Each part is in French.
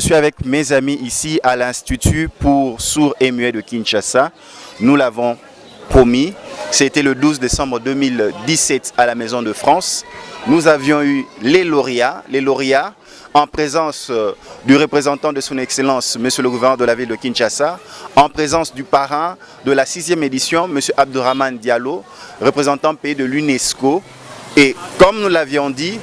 suis avec mes amis ici à l'Institut pour sourds et muets de Kinshasa. Nous l'avons promis. C'était le 12 décembre 2017 à la Maison de France. Nous avions eu les lauréats en présence du représentant de son Excellence, Monsieur le gouverneur de la ville de Kinshasa, en présence du parrain de la 6e édition, Monsieur Abdourahmane Diallo, représentant pays de l'UNESCO. Et comme nous l'avions dit,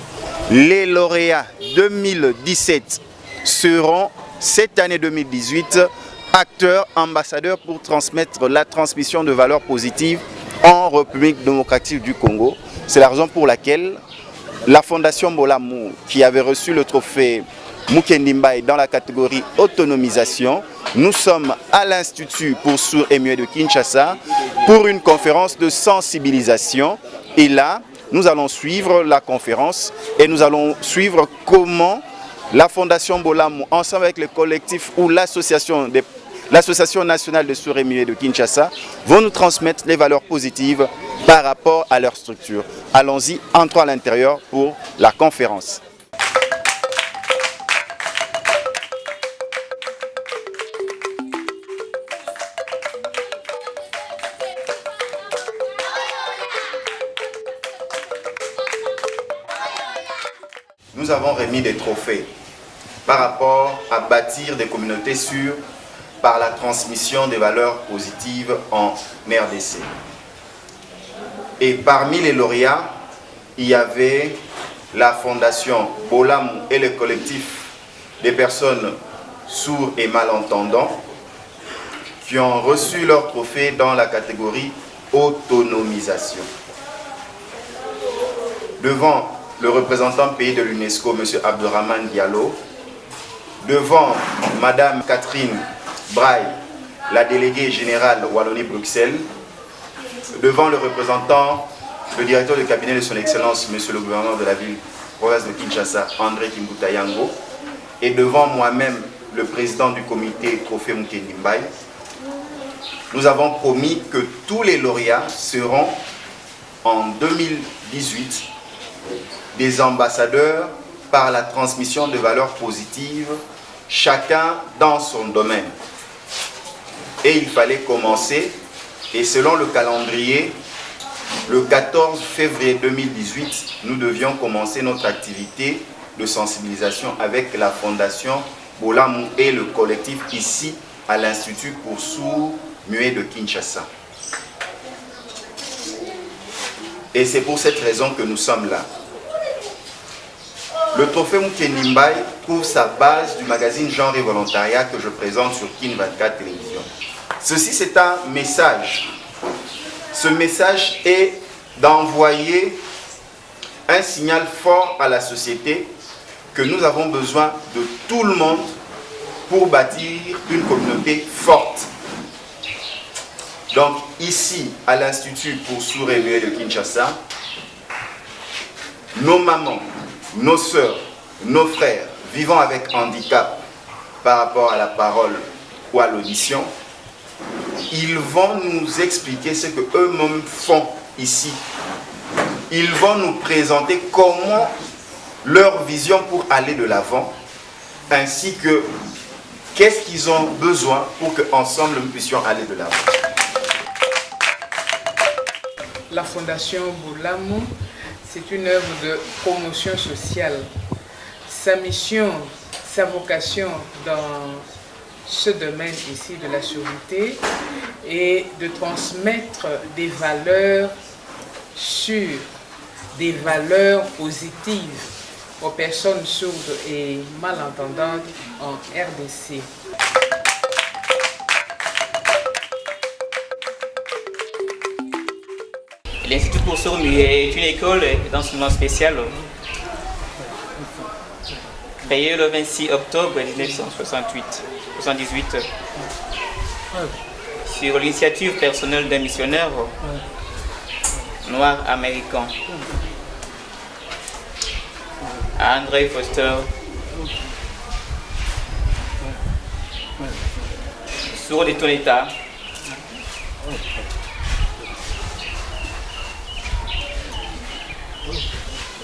les lauréats 2017 seront cette année 2018 acteurs, ambassadeurs pour transmettre la transmission de valeurs positives en République démocratique du Congo. C'est la raison pour laquelle la Fondation Mbolamu, qui avait reçu le trophée Mukendi Mbaye dans la catégorie autonomisation, nous sommes à l'Institut pour sourds et muets de Kinshasa pour une conférence de sensibilisation. Et là, nous allons suivre la conférence et nous allons suivre comment la Fondation Mbolamu, ensemble avec le collectif ou l'Association nationale de sourds et muets de Kinshasa, vont nous transmettre les valeurs positives par rapport à leur structure. Allons-y, entrons à l'intérieur pour la conférence. Nous avons remis des trophées par rapport à bâtir des communautés sûres par la transmission des valeurs positives en RDC. Et parmi les lauréats, il y avait la Fondation Mbolamu et le collectif des personnes sourds et malentendants qui ont reçu leur trophée dans la catégorie autonomisation. Devant le représentant pays de l'UNESCO, M. Abdourahmane Diallo, devant Mme Catherine Braille, la déléguée générale Wallonie-Bruxelles, devant le représentant, le directeur du cabinet de son Excellence, M. le gouverneur de la ville, province de Kinshasa, André Kimbuta Yango, et devant moi-même, le président du comité Trophée Mukendi Mbaye, nous avons promis que tous les lauréats seront en 2018 des ambassadeurs par la transmission de valeurs positives, chacun dans son domaine. Et il fallait commencer, et selon le calendrier, le 14 février 2018, nous devions commencer notre activité de sensibilisation avec la Fondation Mbolamu et le collectif ici à l'Institut pour sourds muets de Kinshasa. Et c'est pour cette raison que nous sommes là. Le trophée Mukendi Mbaye trouve sa base du magazine Genre et Volontariat que je présente sur Kin 24 Télévision. Ceci, c'est un message. Ce message est d'envoyer un signal fort à la société que nous avons besoin de tout le monde pour bâtir une communauté forte. Donc ici, à l'Institut pour sourds et muets de Kinshasa, nos mamans, nos sœurs, nos frères vivant avec handicap par rapport à la parole ou à l'audition, ils vont nous expliquer ce que eux-mêmes font ici. Ils vont nous présenter comment leur vision pour aller de l'avant, ainsi que qu'est-ce qu'ils ont besoin pour qu'ensemble nous puissions aller de l'avant. La Fondation Mbolamu, c'est une œuvre de promotion sociale. Sa mission, sa vocation dans ce domaine ici de la surdité est de transmettre des valeurs sûres, des valeurs positives aux personnes sourdes et malentendantes en RDC. L'Institut pour sourds est une école d'enseignement spécial créée le 26 octobre 1978 sur l'initiative personnelle d'un missionnaire noir américain, André Foster, sourd de ton état,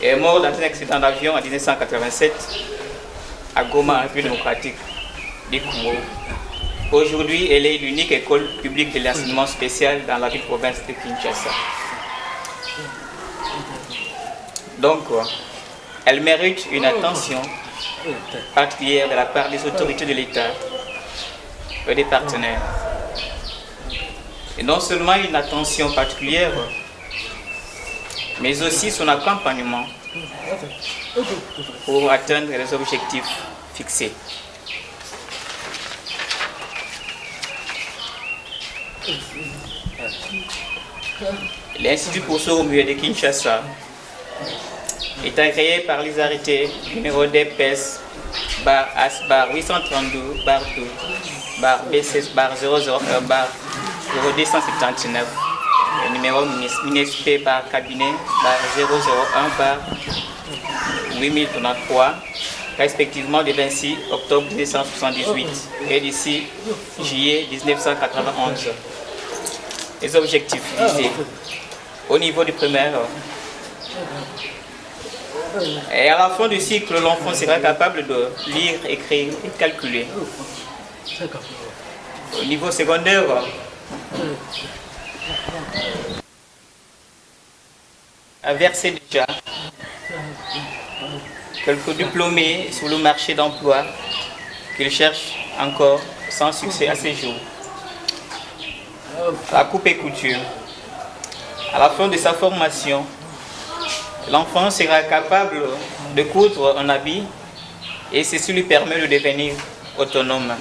est mort dans un accident d'avion en 1987 à Goma, en République démocratique. du Congo. Aujourd'hui, elle est l'unique école publique de l'enseignement spécial dans la ville-province de Kinshasa. Donc, elle mérite une attention particulière de la part des autorités de l'État et des partenaires. Et non seulement une attention particulière, mais aussi son accompagnement pour atteindre les objectifs fixés. L'Institut pour sourds muets de Kinshasa est agréé par les arrêtés numéro DPS AS 832 2 B16 001 0279 et numéro MINESP cabinet 001 8033 respectivement du 26 octobre 1978 et du 6 juillet 1991. Les objectifs visés au niveau du primaire. Et à la fin du cycle, l'enfant sera capable de lire, écrire et calculer. Au niveau secondaire, a versé déjà quelques diplômés sur le marché d'emploi qu'il cherche encore sans succès à ce jour. La coupe et couture. À la fin de sa formation, l'enfant sera capable de coudre un habit et ceci lui permet de devenir autonome.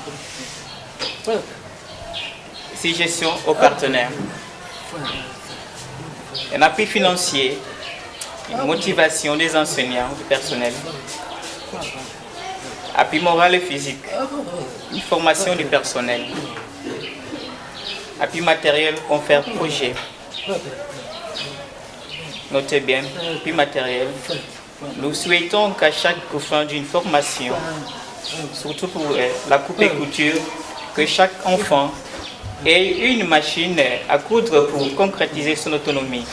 Suggestion aux partenaires. Un appui financier, une motivation des enseignants, du personnel, appui moral et physique, une formation du personnel, appui matériel, confère projet. Notez bien, appui matériel. Nous souhaitons qu'à chaque fin d'une formation, surtout pour la coupe et couture, que chaque enfant ait une machine à coudre pour concrétiser son autonomie.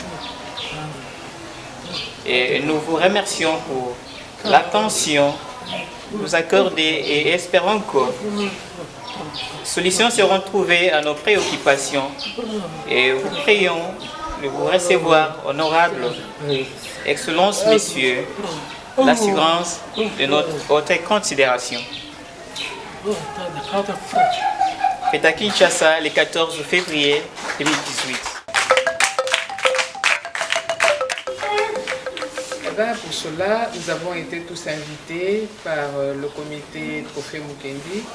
Et nous vous remercions pour l'attention que vous accordez et espérons que solutions seront trouvées à nos préoccupations et vous prions de vous recevoir, honorables Excellences, messieurs, l'assurance de notre haute considération. Fait à Kinshasa le 14 février 2018. Pour cela, nous avons été tous invités par le comité Trophée Mukendi.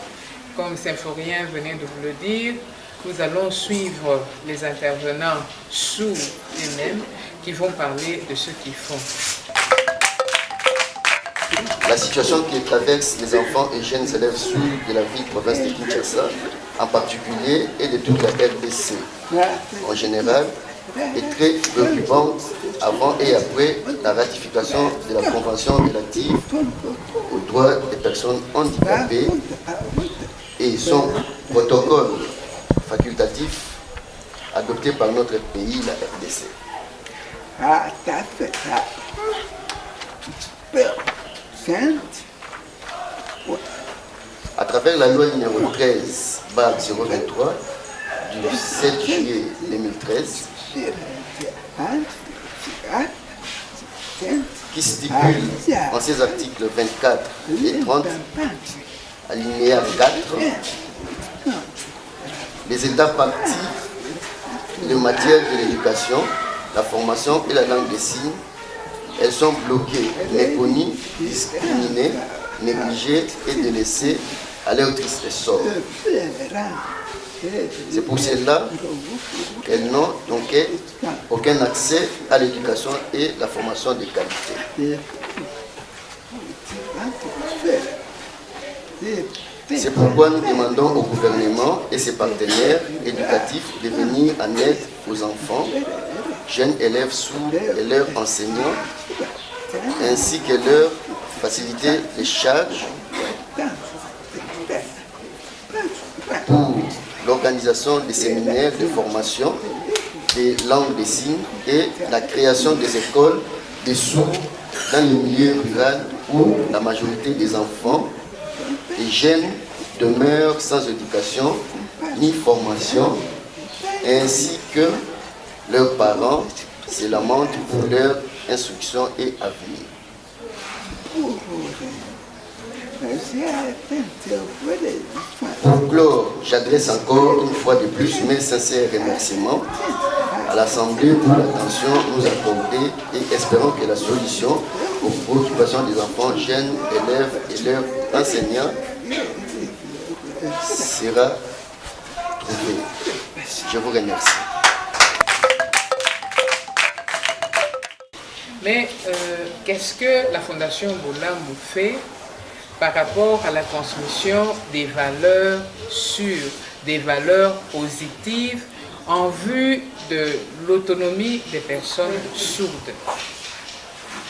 Comme Symphorien venait de vous le dire, nous allons suivre les intervenants sourds eux-mêmes qui vont parler de ce qu'ils font. La situation que traversent les enfants et jeunes élèves sourds de la ville-province de Kinshasa, en particulier, et de toute la RDC en général, est très préoccupante avant et après la ratification de la Convention relative aux droits des personnes handicapées et son protocole facultatif adopté par notre pays, la RDC. À travers la loi numéro 13/023 du 7 juillet 2013, qui stipule en ses articles 24 et 30, alinéa 4, les États partis en matière de l'éducation, la formation et la langue des signes, elles sont bloquées, méconnues, discriminées, négligées et délaissées à leur triste sort. C'est pour cela qu'elles n'ont donc aucun accès à l'éducation et la formation de qualité. C'est pourquoi nous demandons au gouvernement et ses partenaires éducatifs de venir en aide aux enfants, jeunes élèves sourds et leurs enseignants, ainsi que leur faciliter les charges pour l'organisation des séminaires de formation des langues des signes et la création des écoles des sourds dans le milieu rural où la majorité des enfants et jeunes demeurent sans éducation ni formation, ainsi que leurs parents se lamentent pour leur instruction et avenir. Pour clore, j'adresse encore une fois de plus mes sincères remerciements à l'Assemblée pour l'attention nous accordée et espérons que la solution aux préoccupations des enfants, jeunes, élèves et leurs enseignants sera trouvée. Je vous remercie. Mais qu'est-ce que la Fondation Bolamu fait par rapport à la transmission des valeurs sûres, des valeurs positives en vue de l'autonomie des personnes sourdes?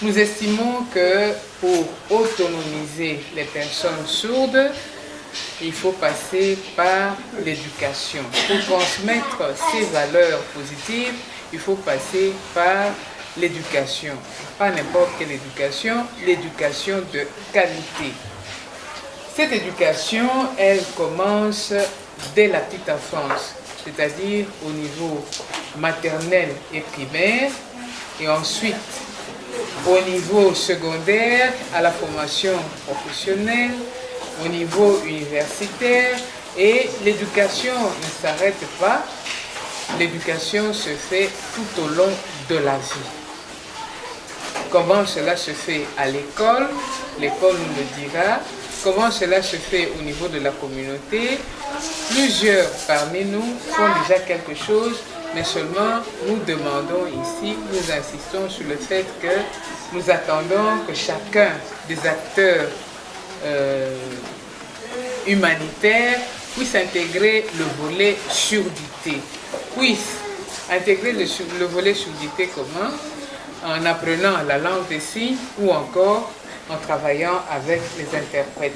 Nous estimons que pour autonomiser les personnes sourdes, il faut passer par l'éducation. Pour transmettre ces valeurs positives, il faut passer par l'éducation. Pas n'importe quelle éducation, l'éducation de qualité. Cette éducation, elle commence dès la petite enfance, c'est-à-dire au niveau maternel et primaire, et ensuite au niveau secondaire, à la formation professionnelle, au niveau universitaire, et l'éducation ne s'arrête pas, l'éducation se fait tout au long de la vie. Comment cela se fait à l'école, l'école nous le dira. Comment cela se fait au niveau de la communauté. Plusieurs parmi nous font déjà quelque chose, mais seulement nous demandons ici, nous insistons sur le fait que nous attendons que chacun des acteurs humanitaires puisse intégrer le volet surdité. Puisse intégrer le volet surdité comment? En apprenant la langue des signes ou encore en travaillant avec les interprètes.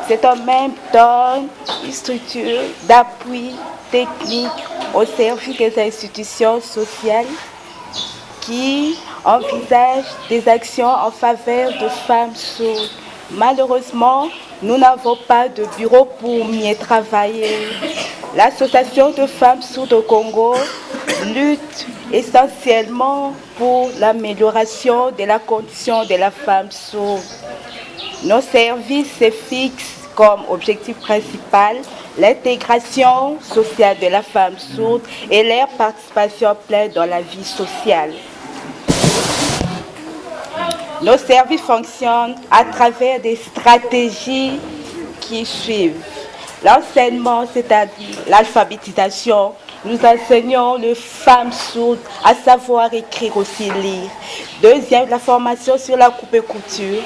C'est en même temps une structure d'appui technique au service des institutions sociales qui envisage des actions en faveur de femmes sourdes. Malheureusement, nous n'avons pas de bureau pour mieux travailler. L'Association de femmes sourdes au Congo lutte essentiellement pour l'amélioration de la condition de la femme sourde. Nos services se fixent comme objectif principal l'intégration sociale de la femme sourde et leur participation pleine dans la vie sociale. Nos services fonctionnent à travers des stratégies qui suivent. L'enseignement, c'est-à-dire l'alphabétisation. Nous enseignons les femmes sourdes à savoir écrire aussi lire. Deuxième, la formation sur la coupe et couture.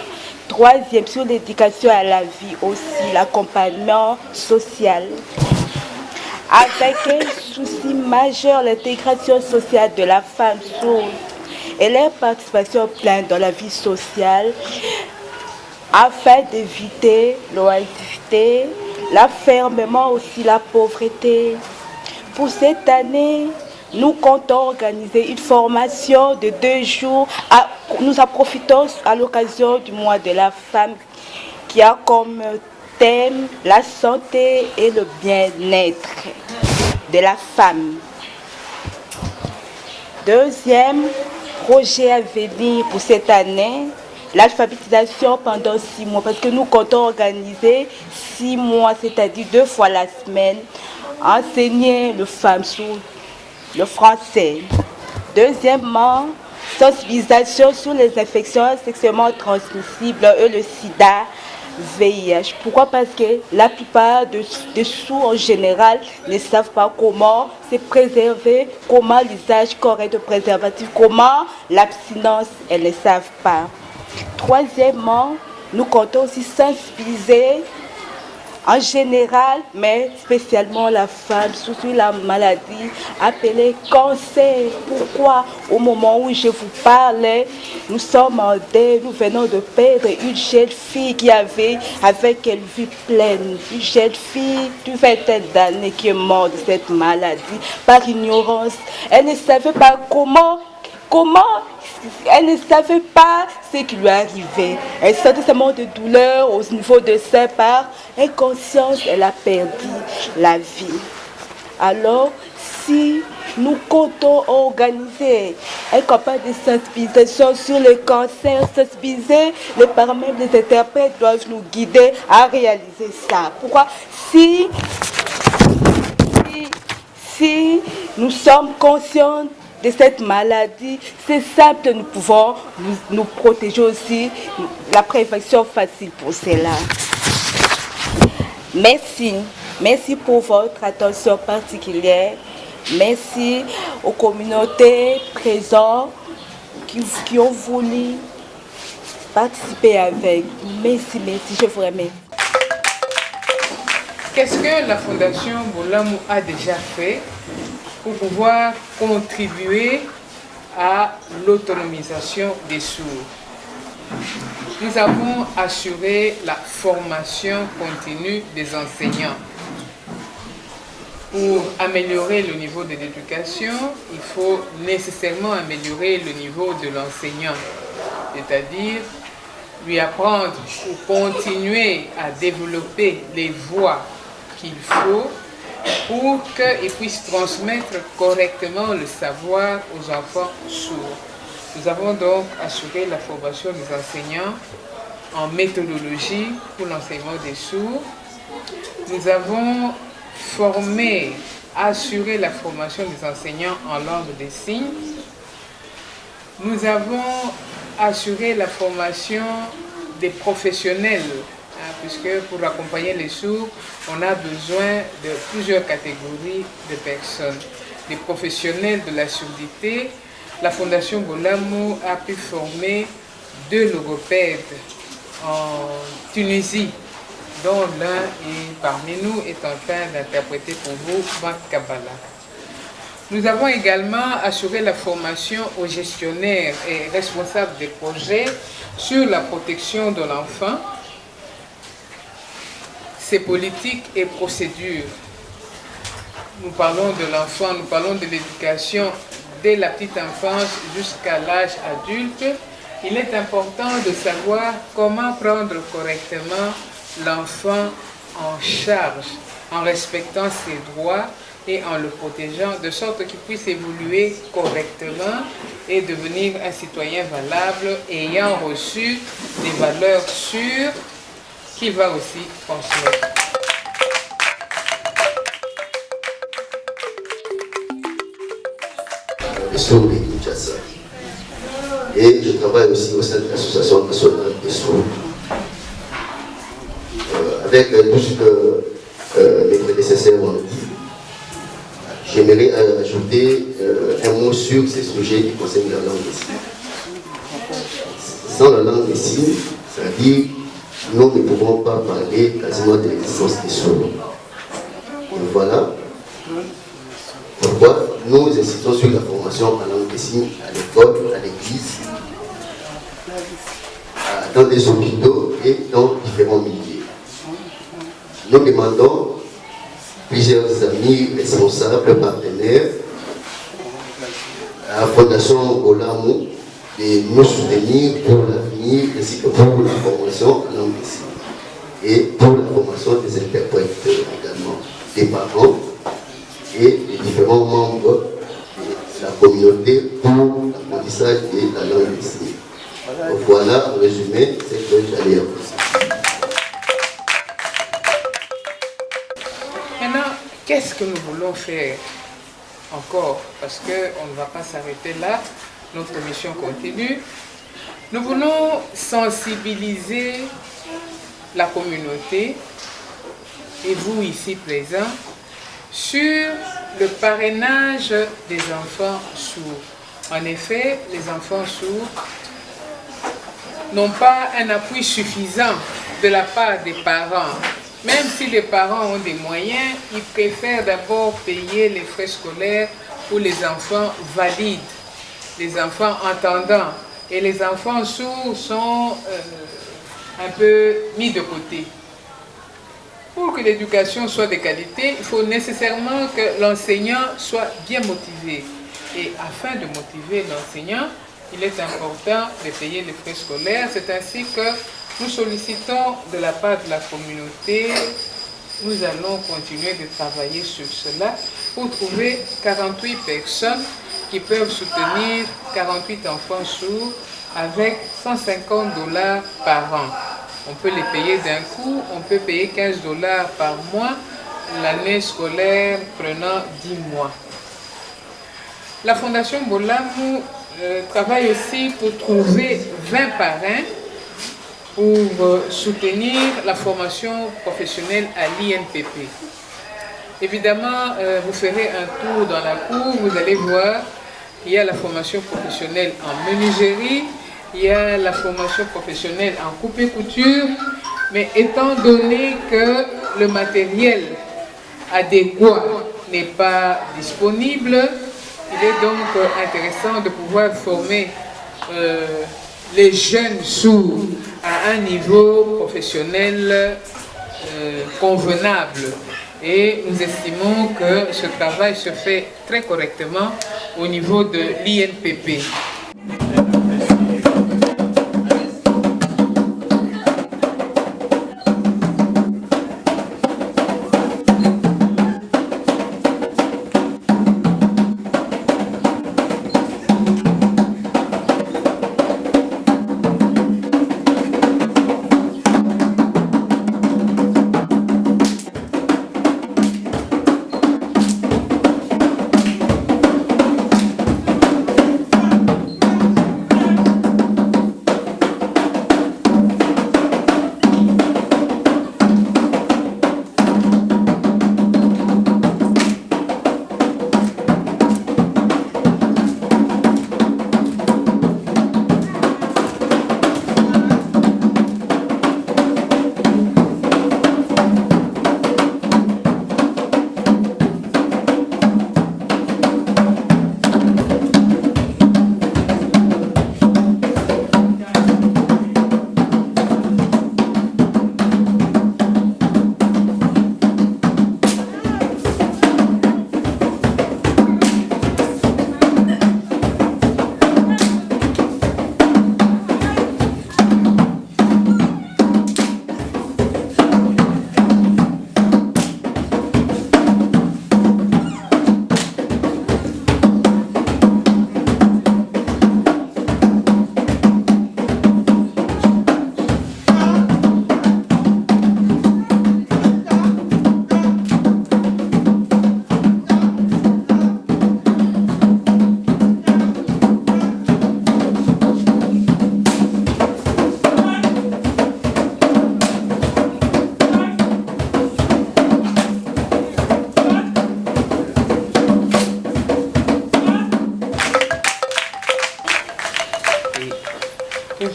Troisième, sur l'éducation à la vie aussi, l'accompagnement social. Avec un souci majeur, l'intégration sociale de la femme sourde et leur participation pleine dans la vie sociale afin d'éviter l'oisiveté, l'enfermement aussi, la pauvreté. Pour cette année, nous comptons organiser une formation de 2 jours. Nous en profitons à l'occasion du mois de la femme qui a comme thème la santé et le bien-être de la femme. Deuxième projet à venir pour cette année, l'alphabétisation pendant 6 mois, parce que nous comptons organiser 6 mois, c'est-à-dire 2 fois la semaine, enseigner les femmes sourdes le français. Deuxièmement, sensibilisation sur les infections sexuellement transmissibles et le sida, VIH. Pourquoi? Parce que la plupart des sourds en général ne savent pas comment se préserver, comment l'usage correct de préservatif, comment l'abstinence, elles ne savent pas. Troisièmement, nous comptons aussi sensibiliser en général, mais spécialement la femme, surtout la maladie appelée cancer. Pourquoi? Au moment où je vous parle, nous sommes en deuil, nous venons de perdre une jeune fille qui avait avec une vie pleine, une jeune fille d'une vingtaine d'années qui est morte de cette maladie par ignorance. Elle ne savait pas comment comment elle ne savait pas ce qui lui arrivait. Elle sentait seulement de douleur au niveau de ses parts. Inconscience, elle a perdu la vie. Alors, si nous comptons organiser une campagne de sensibilisation sur le cancer, sensibiliser les parents, même les interprètes doivent nous guider à réaliser ça. Pourquoi? Si nous sommes conscients de cette maladie, c'est simple, nous pouvons nous protéger aussi, la prévention facile pour cela. Merci pour votre attention particulière. Merci aux communautés présentes qui ont voulu participer avec. Merci, je vous remercie. Qu'est-ce que la Fondation Bolamu a déjà fait pour pouvoir contribuer à l'autonomisation des sourds? Nous avons assuré la formation continue des enseignants. Pour améliorer le niveau de l'éducation, il faut nécessairement améliorer le niveau de l'enseignant, c'est-à-dire lui apprendre ou continuer à développer les voies qu'il faut pour qu'il puisse transmettre correctement le savoir aux enfants sourds. Nous avons donc assuré la formation des enseignants en méthodologie pour l'enseignement des sourds. Nous avons assuré la formation des enseignants en langue des signes. Nous avons assuré la formation des professionnels, puisque pour accompagner les sourds, on a besoin de plusieurs catégories de personnes. Les professionnels de la surdité, la Fondation Bolamu a pu former 2 logopèdes en Tunisie, dont l'un parmi nous est en train d'interpréter pour vous Marc Kabbalah. Nous avons également assuré la formation aux gestionnaires et responsables des projets sur la protection de l'enfant, ses politiques et procédures. Nous parlons de l'enfant, nous parlons de l'éducation dès la petite enfance jusqu'à l'âge adulte. Il est important de savoir comment prendre correctement l'enfant en charge, en respectant ses droits et en le protégeant, de sorte qu'il puisse évoluer correctement et devenir un citoyen valable, ayant reçu des valeurs sûres qu'il va aussi transmettre. Les sourds de Kinshasa. Et je travaille aussi au sein de l'Association nationale des sourds. Avec tout ce que mes prédécesseurs ont dit, j'aimerais ajouter un mot sur ces sujets qui concernent la langue des signes. Sans la langue des signes, c'est-à-dire nous ne pouvons pas parler quasiment de l'existence des sourds. Donc voilà pourquoi nous insistons sur la formation en langue des signes à l'école, à l'église, dans des hôpitaux et dans différents milieux. Nous demandons plusieurs amis responsables, partenaires, à la Fondation Bolamu de nous soutenir pour l'avenir ainsi que pour la formation en langue des signes et pour la formation des interprètes également, des parents et des différents membres de la communauté pour l'apprentissage de la langue des signes. Donc voilà, en résumé, c'est ce que j'allais dire. Maintenant, qu'est-ce que nous voulons faire encore? Parce qu'on ne va pas s'arrêter là, notre mission continue. Nous voulons sensibiliser la communauté, et vous ici présents, sur le parrainage des enfants sourds. En effet, les enfants sourds n'ont pas un appui suffisant de la part des parents. Même si les parents ont des moyens, ils préfèrent d'abord payer les frais scolaires pour les enfants valides, les enfants entendants. Et les enfants sourds sont un peu mis de côté. Pour que l'éducation soit de qualité, il faut nécessairement que l'enseignant soit bien motivé. Et afin de motiver l'enseignant, il est important de payer les frais scolaires. C'est ainsi que nous sollicitons de la part de la communauté, nous allons continuer de travailler sur cela pour trouver 48 personnes qui peuvent soutenir 48 enfants sourds avec $150 par an. On peut les payer d'un coup, on peut payer $15 par mois, l'année scolaire prenant 10 mois. La Fondation Bolamu travaille aussi pour trouver 20 parrains pour soutenir la formation professionnelle à l'INPP. Évidemment, vous ferez un tour dans la cour, vous allez voir, il y a la formation professionnelle en menuiserie, il y a la formation professionnelle en coupe et couture, mais étant donné que le matériel adéquat n'est pas disponible, il est donc intéressant de pouvoir former les jeunes sourds à un niveau professionnel convenable. Et nous estimons que ce travail se fait très correctement au niveau de l'INPP.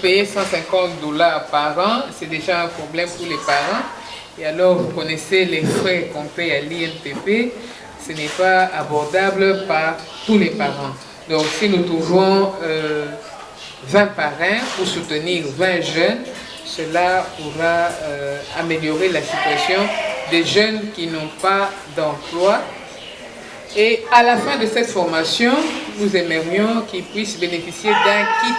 Payer $150 par an, c'est déjà un problème pour les parents. Et alors, vous connaissez les frais qu'on paye à l'INPP, ce n'est pas abordable par tous les parents. Donc, si nous trouvons 20 parrains pour soutenir 20 jeunes, cela pourra améliorer la situation des jeunes qui n'ont pas d'emploi. Et à la fin de cette formation, nous aimerions qu'ils puissent bénéficier d'un kit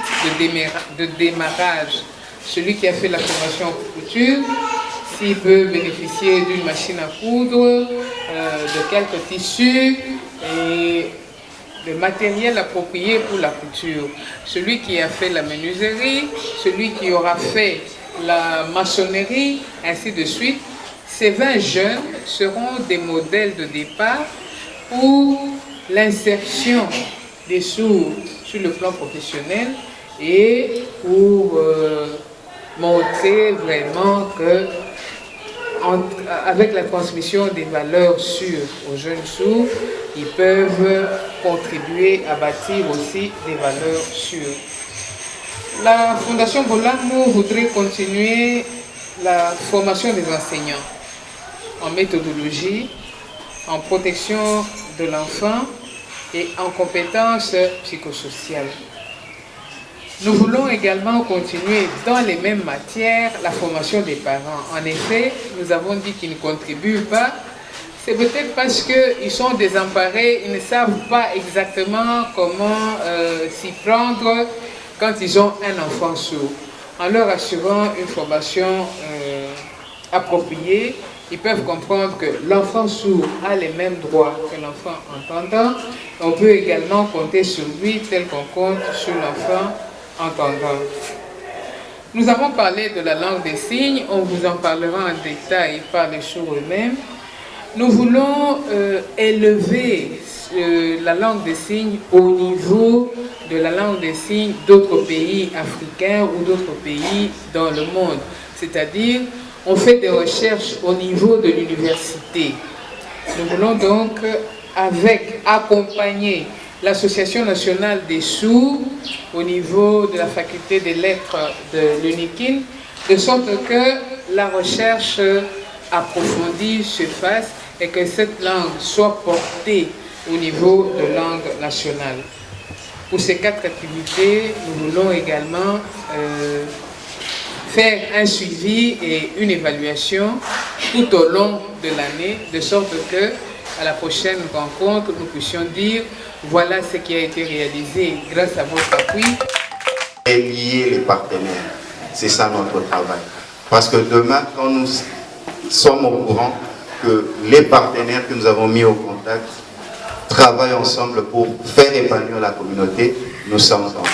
de démarrage. Celui qui a fait la formation en couture, s'il peut bénéficier d'une machine à coudre, de quelques tissus et de matériel approprié pour la couture. Celui qui a fait la menuiserie, celui qui aura fait la maçonnerie, ainsi de suite. Ces 20 jeunes seront des modèles de départ pour l'insertion des sourds sur le plan professionnel et pour montrer vraiment que avec la transmission des valeurs sûres aux jeunes sourds, ils peuvent contribuer à bâtir aussi des valeurs sûres. La Fondation Bolamu voudrait continuer la formation des enseignants en méthodologie, en protection de l'enfant et en compétences psychosociales. Nous voulons également continuer dans les mêmes matières la formation des parents. En effet, nous avons dit qu'ils ne contribuent pas C'est peut-être parce qu'ils sont désemparés, ils ne savent pas exactement comment s'y prendre quand ils ont un enfant sourd. En leur assurant une formation appropriée, ils peuvent comprendre que l'enfant sourd a les mêmes droits que l'enfant entendant. On peut également compter sur lui tel qu'on compte sur l'enfant entendant. Nous avons parlé de la langue des signes, on vous en parlera en détail par les sourds eux-mêmes. Nous voulons élever la langue des signes au niveau de la langue des signes d'autres pays africains ou d'autres pays dans le monde. C'est-à-dire, on fait des recherches au niveau de l'université. Nous voulons donc accompagner l'Association nationale des sourds au niveau de la faculté des lettres de l'UNIKIN, de sorte que la recherche approfondie se fasse et que cette langue soit portée au niveau de langue nationale. Pour ces 4 activités, nous voulons également faire un suivi et une évaluation tout au long de l'année, de sorte que à la prochaine rencontre, nous puissions dire voilà ce qui a été réalisé grâce à votre appui. Et lier les partenaires, c'est ça notre travail. Parce que demain, quand nous sommes au courant que les partenaires que nous avons mis au contact travaillent ensemble pour faire épanouir la communauté, nous sommes ensemble.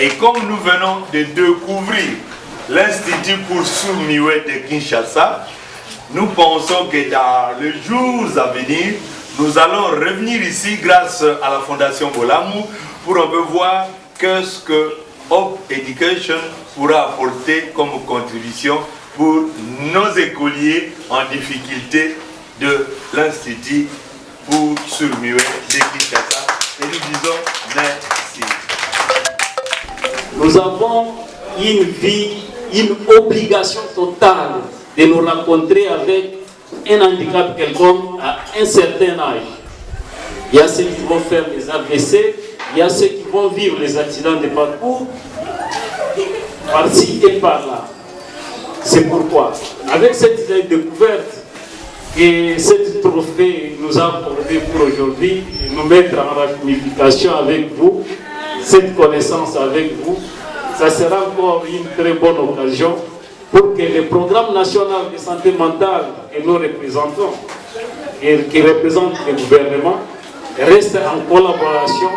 Et comme nous venons de découvrir l'Institut pour sourds muets de Kinshasa, nous pensons que dans les jours à venir, nous allons revenir ici grâce à la Fondation Bolamu pour un peu voir qu'est-ce que Hope Education pourra apporter comme contribution pour nos écoliers en difficulté de l'Institut pour sourds muets de Kinshasa. Et nous disons merci. Nous avons une obligation totale de nous rencontrer avec un handicap quelconque à un certain âge. Il y a ceux qui vont faire les AVC, il y a ceux qui vont vivre les accidents de parcours, par-ci et par-là. C'est pourquoi, avec cette découverte que cette trophée nous a apporté pour aujourd'hui, nous mettre en ramification avec vous, cette connaissance avec vous, ça sera encore une très bonne occasion pour que le programme national de santé mentale que nous représentons et qui représente le gouvernement reste en collaboration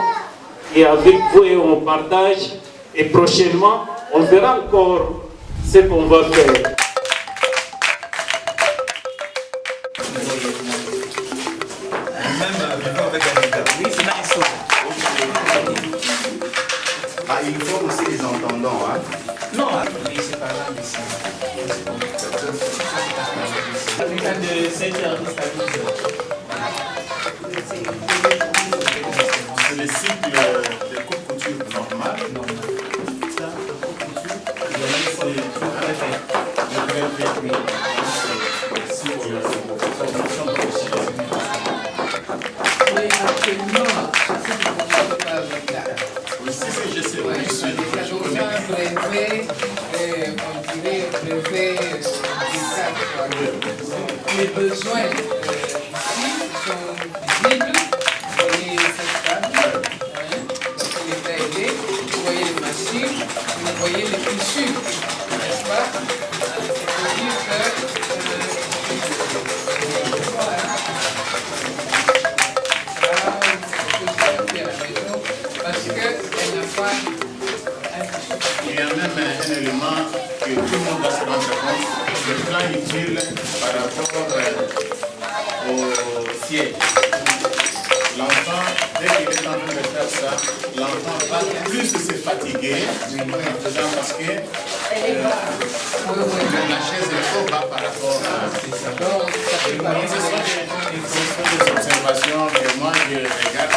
et avec vous et on partage et prochainement on verra encore ce qu'on va faire. Ah, il faut aussi les entendants, hein? Non, c'est pas là, ici. De 7h jusqu'à 12h. C'est le cycle de coupe-couture normal. Ça, coupe-couture, c'est le greffe. Mais actuellement, Je sais, on dirait brevet les besoins ici sont visibles. Vous voyez cette table, elle est aidée, vous voyez les machines, vous voyez les tissus, n'est-ce pas? C'est dire il y a même un élément que tout le monde doit se rendre compte, le plan utile par rapport au siège. L'enfant, dès qu'il est en train de faire ça, l'enfant va plus se fatiguer en faisant parce que la chaise est trop bas par rapport à ça. Ce sont des observations que moi je regarde.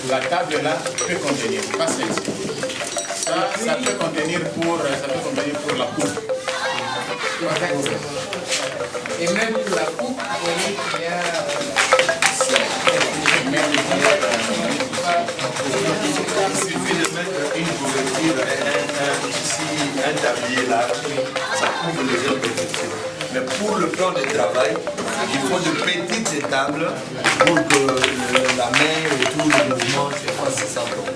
La table là peut contenir, pas celle-ci. Ça peut contenir pour la coupe. et même pour la coupe, vous voyez qu'il y a il suffit de mettre une couverture, un tablier là, ça couvre les imperfections. Mais pour pour le plan de travail, il faut de petites étapes pour que la main autour du mouvement se fasse sans problème.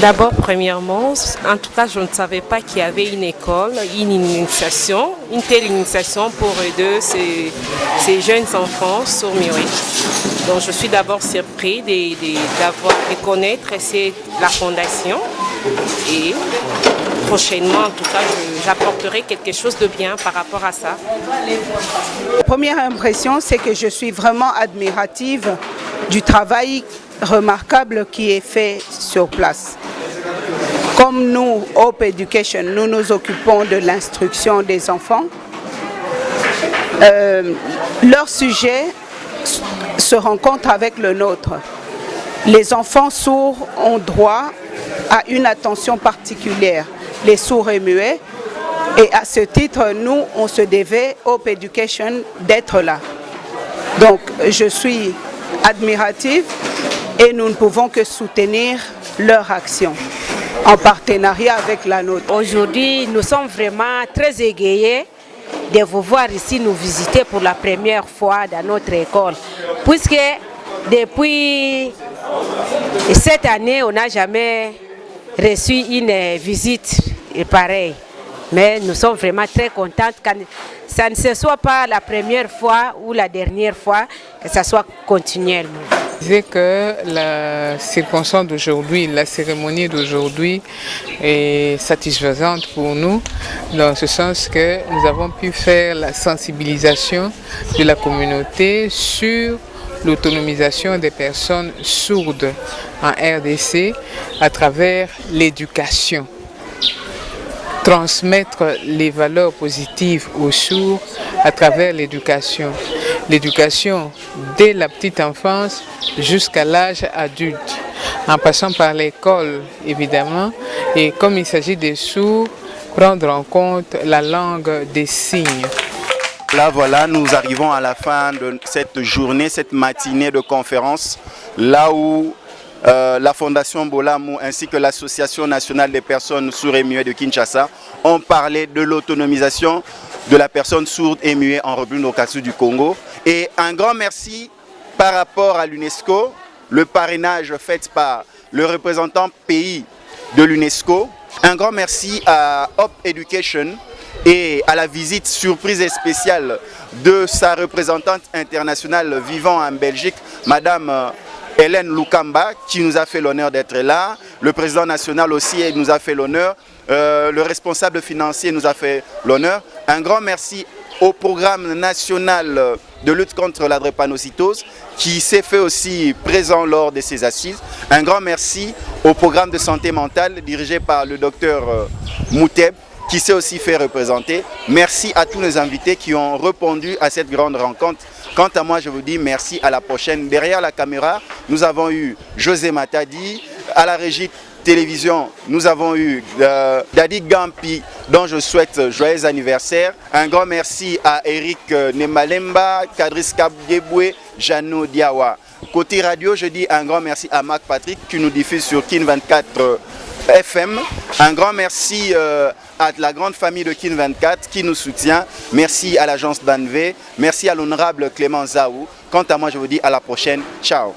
D'abord, premièrement, en tout cas, je ne savais pas qu'il y avait une école, une initiation, une telle initiation pour aider ces jeunes enfants sourds-muets. Donc, je suis d'abord surpris de connaître la fondation et prochainement, en tout cas, j'apporterai quelque chose de bien par rapport à ça. La première impression, c'est que je suis vraiment admirative du travail remarquable qui est fait sur place. Comme nous, Hope Education, nous nous occupons de l'instruction des enfants, leur sujet se rencontre avec le nôtre. Les enfants sourds ont droit à une attention particulière, les sourds et muets, et à ce titre, nous, on se devait, Hope Education, d'être là. Donc, je suis admirative et nous ne pouvons que soutenir leur action en partenariat avec la nôtre. Aujourd'hui, nous sommes vraiment très égayés de vous voir ici nous visiter pour la première fois dans notre école. Puisque depuis cette année, on n'a jamais reçu une visite pareille. Mais nous sommes vraiment très contents que ça ne se soit pas la première fois ou la dernière fois, que ça soit continuellement. Je disais que la circonstance d'aujourd'hui, la cérémonie d'aujourd'hui est satisfaisante pour nous, dans ce sens que nous avons pu faire la sensibilisation de la communauté sur l'autonomisation des personnes sourdes en RDC à travers l'éducation. Transmettre les valeurs positives aux sourds à travers l'éducation. L'éducation dès la petite enfance jusqu'à l'âge adulte, en passant par l'école évidemment, et comme il s'agit des sourds, prendre en compte la langue des signes. Là voilà, nous arrivons à la fin de cette journée, cette matinée de conférence, là où la Fondation Bolamu ainsi que l'Association nationale des personnes sourdes et muettes de Kinshasa ont parlé de l'autonomisation de la personne sourde et muette en République démocratique du Congo. Et un grand merci par rapport à l'UNESCO, le parrainage fait par le représentant pays de l'UNESCO. Un grand merci à Hope Education et à la visite surprise et spéciale de sa représentante internationale vivant en Belgique, Madame Hélène Lukamba qui nous a fait l'honneur d'être là. Le président national aussi nous a fait l'honneur. Le responsable financier nous a fait l'honneur. Un grand merci au programme national de lutte contre la drépanocytose qui s'est fait aussi présent lors de ces assises. Un grand merci au programme de santé mentale dirigé par le docteur Mouteb qui s'est aussi fait représenter. Merci à tous nos invités qui ont répondu à cette grande rencontre. Quant à moi, je vous dis merci, à la prochaine. Derrière la caméra, nous avons eu José Matadi. À la régie télévision, nous avons eu Dadi Gampi, dont je souhaite joyeux anniversaire. Un grand merci à Eric Nemalemba, Kadris Kabgeboué, Jano Diawa. Côté radio, je dis un grand merci à Marc Patrick qui nous diffuse sur Kin 24 FM. Un grand merci à la grande famille de Kin 24 qui nous soutient. Merci à l'agence d'Anvé. Merci à l'honorable Clément Zaou. Quant à moi, je vous dis à la prochaine. Ciao.